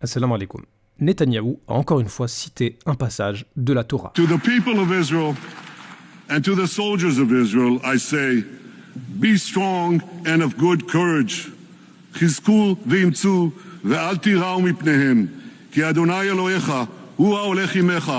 Assalamu alaikum. Netanyahou a encore une fois cité un passage de la Torah. To the people of Israel and to the soldiers of Israel, I say, be strong and of good courage. חזקו ואמצו ואל תיראו מפניהם, כי אדוני אלוהיך הוא ההולך עמך,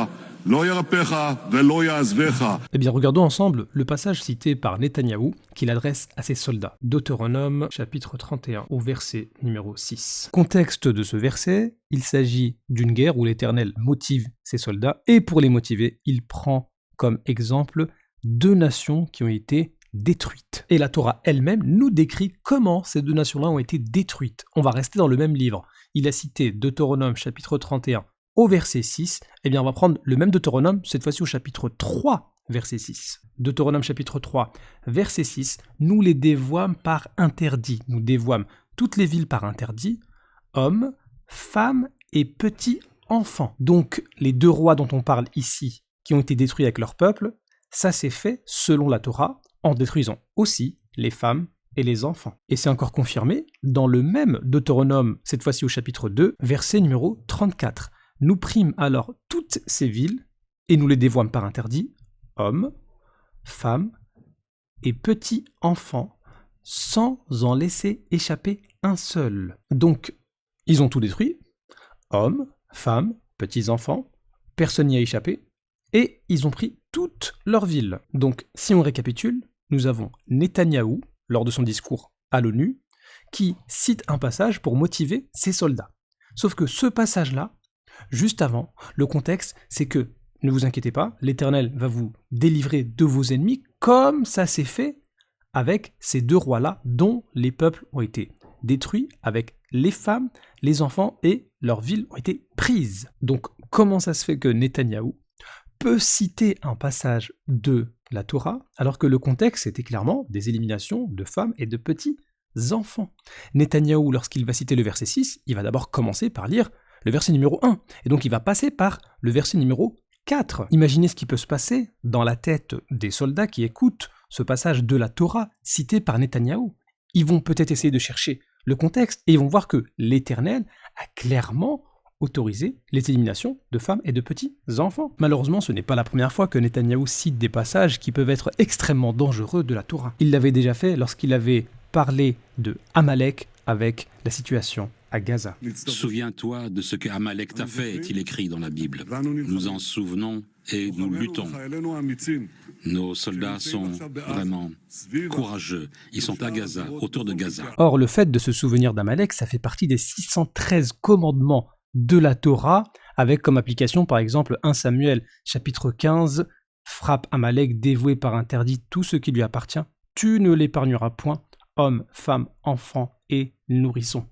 לא ירפך ולא יעזבך. Eh bien, regardons ensemble le passage cité par Netanyahou qu'il adresse à ses soldats. Deutéronome, chapitre 31, au verset numéro 6. Contexte de ce verset, il s'agit d'une guerre où l'Éternel motive ses soldats, et pour les motiver, il prend comme exemple deux nations qui ont été détruites. Et la Torah elle-même nous décrit comment ces deux nations-là ont été détruites. On va rester dans le même livre. Il a cité Deutéronome, chapitre 31, au verset 6, eh bien on va prendre le même Deutéronome, cette fois-ci au chapitre 3, verset 6. Deutéronome chapitre 3, verset 6, nous les dévoîmes par interdit. Nous dévoîmes toutes les villes par interdit, hommes, femmes et petits enfants. Donc les deux rois dont on parle ici, qui ont été détruits avec leur peuple, ça s'est fait selon la Torah, en détruisant aussi les femmes et les enfants. Et c'est encore confirmé dans le même Deutéronome, cette fois-ci au chapitre 2, verset numéro 34. Nous prîmes alors toutes ces villes, et nous les dévoîmes par interdit, hommes, femmes et petits enfants, sans en laisser échapper un seul. Donc, ils ont tout détruit, hommes, femmes, petits enfants, personne n'y a échappé, et ils ont pris toutes leurs villes. Donc, si on récapitule, nous avons Netanyahou, lors de son discours à l'ONU, qui cite un passage pour motiver ses soldats. Sauf que ce passage-là, juste avant, le contexte, c'est que, ne vous inquiétez pas, l'Éternel va vous délivrer de vos ennemis, comme ça s'est fait avec ces deux rois-là, dont les peuples ont été détruits, avec les femmes, les enfants, et leurs villes ont été prises. Donc, comment ça se fait que Netanyahou peut citer un passage de la Torah, alors que le contexte, c'était clairement des éliminations de femmes et de petits enfants. Netanyahou, lorsqu'il va citer le verset 6, il va d'abord commencer par lire le verset numéro 1, et donc il va passer par le verset numéro 4. Imaginez ce qui peut se passer dans la tête des soldats qui écoutent ce passage de la Torah cité par Netanyahou. Ils vont peut-être essayer de chercher le contexte, et ils vont voir que l'Éternel a clairement autorisé les éliminations de femmes et de petits enfants. Malheureusement, ce n'est pas la première fois que Netanyahou cite des passages qui peuvent être extrêmement dangereux de la Torah. Il l'avait déjà fait lorsqu'il avait parlé de Amalek avec la situation à Gaza. Souviens-toi de ce que Amalek t'a fait, est-il écrit dans la Bible. Nous en souvenons et nous luttons. Nos soldats sont vraiment courageux. Ils sont à Gaza, autour de Gaza. Or, le fait de se souvenir d'Amalek, ça fait partie des 613 commandements de la Torah, avec comme application par exemple 1 Samuel chapitre 15, frappe Amalek, dévoué par interdit tout ce qui lui appartient, tu ne l'épargneras point, hommes, femmes, enfants et nourrissons.